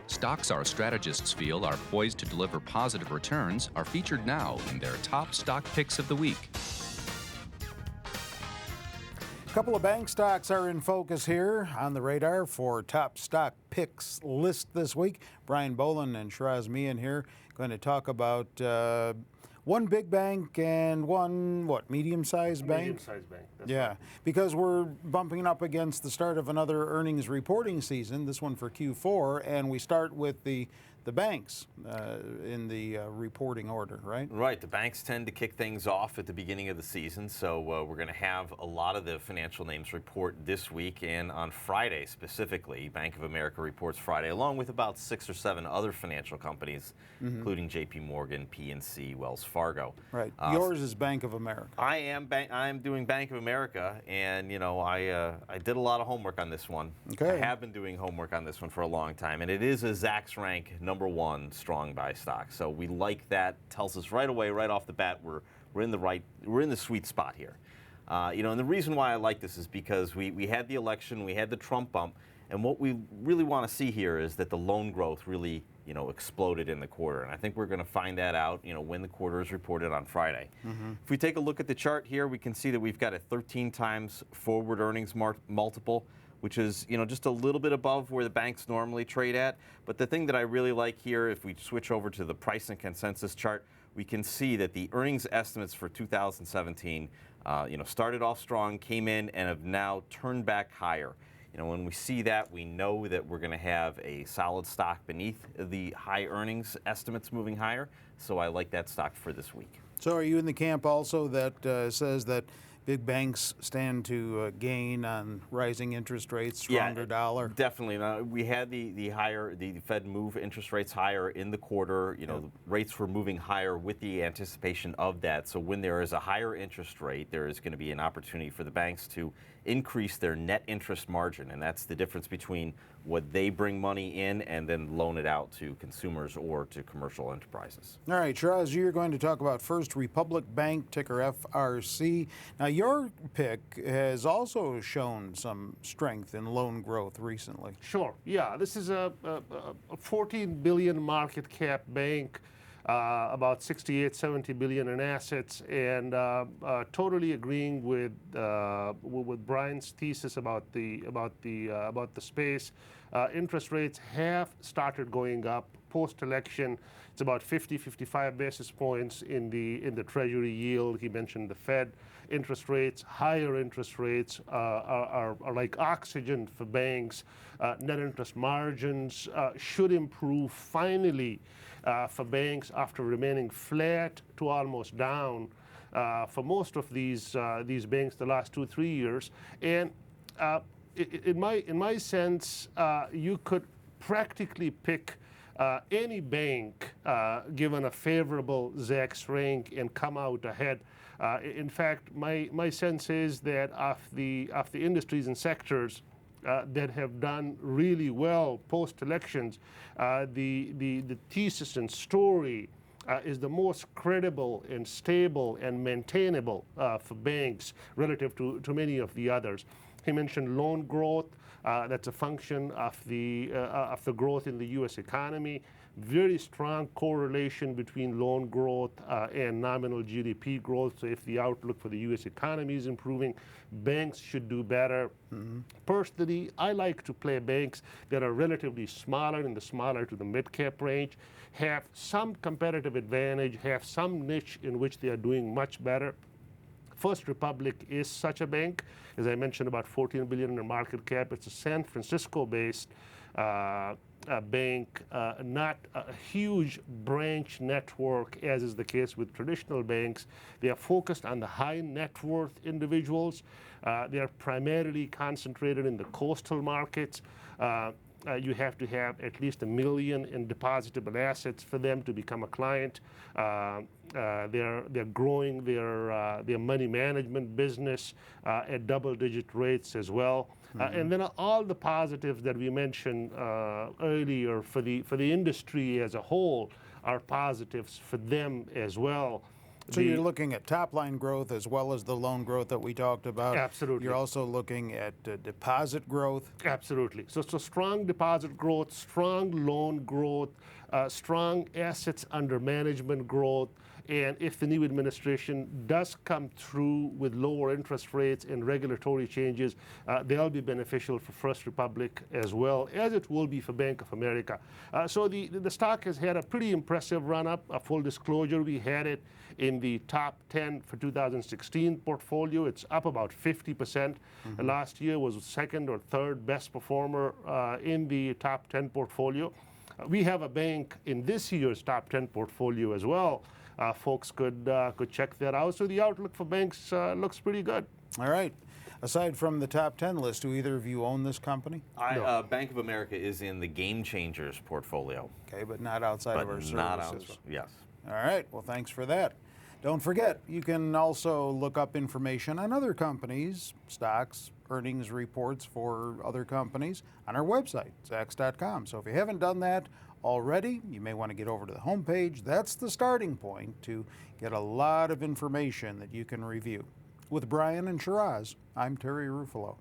Stocks our strategists feel are poised to deliver positive returns are featured now in their top stock picks of the week. A couple of bank stocks are in focus here on the radar for top stock picks list this week. Brian Boland and Shiraz Mian here going to talk about one big bank and one, medium-sized bank? Medium-sized bank, that's yeah, right. Because we're bumping up against the start of another earnings reporting season, this one for Q4, and we start with the banks in the reporting order, right? Right. The banks tend to kick things off at the beginning of the season, so we're going to have a lot of the financial names report this week and on Friday specifically. Bank of America reports Friday, along with about 6 or 7 other financial companies, including J.P. Morgan, PNC, Wells Fargo. Right. Yours is Bank of America. I am doing Bank of America, and I did a lot of homework on this one. Okay. I have been doing homework on this one for a long time, and it is a Zacks rank number 1 strong buy stock. So we like that. Tells us right away, right off the bat, we're in the sweet spot here. And the reason why I like this is because we had the election, we had the Trump bump, and what we really want to see here is that the loan growth really exploded in the quarter, and I think we're going to find that out when the quarter is reported on Friday. If we take a look at the chart here, we can see that we've got a 13 times forward earnings multiple, which is just a little bit above where the banks normally trade at. But the thing that I really like here, if we switch over to the price and consensus chart, we can see that the earnings estimates for 2017 started off strong, came in, and have now turned back higher. When we see that, we know that we're going to have a solid stock beneath the high earnings estimates moving higher. So I like that stock for this week. So are you in the camp also that says that big banks stand to gain on rising interest rates, stronger dollar? Definitely. We had the Fed move interest rates higher in the quarter. The rates were moving higher with the anticipation of that. So when there is a higher interest rate, there is going to be an opportunity for the banks to increase their net interest margin, and that's the difference between what they bring money in and then loan it out to consumers or to commercial enterprises. All right, Shiraz, you're going to talk about First Republic Bank, ticker FRC. Now, your pick has also shown some strength in loan growth recently. Sure. Yeah, this is a 14 billion market cap bank, about 68, 70 billion in assets, and totally agreeing with Brian's thesis about the space. Interest rates have started going up post-election. It's about 50, 55 basis points in the Treasury yield. He mentioned the Fed interest rates. Higher interest rates are like oxygen for banks. Net interest margins should improve finally for banks after remaining flat to almost down for most of these banks the last 2-3 years. And in my sense, you could practically pick any bank given a favorable Zacks rank and come out ahead. In fact, my sense is that of the industries and sectors that have done really well post-elections, the thesis and story is the most credible and stable and maintainable for banks relative to many of the others. He mentioned loan growth. That's a function of the growth in the U.S. economy. Very strong correlation between loan growth and nominal GDP growth. So if the outlook for the U.S. economy is improving, banks should do better. Personally, I like to play banks that are relatively smaller, in the smaller to the mid-cap range, have some competitive advantage, have some niche in which they are doing much better. First Republic is such a bank. As I mentioned, about 14 billion in market cap. It's a San Francisco-based bank, not a huge branch network, as is the case with traditional banks. They are focused on the high net worth individuals. They are primarily concentrated in the coastal markets. You have to have at least $1 million in depositable assets for them to become a client. They're growing their money management business at double-digit rates as well. And then all the positives that we mentioned earlier for the industry as a whole are positives for them as well. So you're looking at top line growth as well as the loan growth that we talked about. Absolutely. You're also looking at deposit growth. Absolutely. So strong deposit growth, strong loan growth, strong assets under management growth. And if the new administration does come through with lower interest rates and regulatory changes, they'll be beneficial for First Republic as well, as it will be for Bank of America. So the stock has had a pretty impressive run-up. Full disclosure, we had it in the top 10 for 2016 portfolio. It's up about 50%. Last year was second or third best performer in the top 10 portfolio. We have a bank in this year's top 10 portfolio as well. Folks could check that out. So the outlook for banks looks pretty good. All right. Aside from the top 10 list, do either of you own this company? Bank of America is in the Game Changers portfolio. Okay, but not outside of our services. Not out, yes. All right. Well, thanks for that. Don't forget, you can also look up information on other companies, stocks, earnings reports for other companies on our website, Zacks.com. So if you haven't done that already, you may want to get over to the homepage. That's the starting point to get a lot of information that you can review. With Brian and Shiraz, I'm Terry Ruffalo.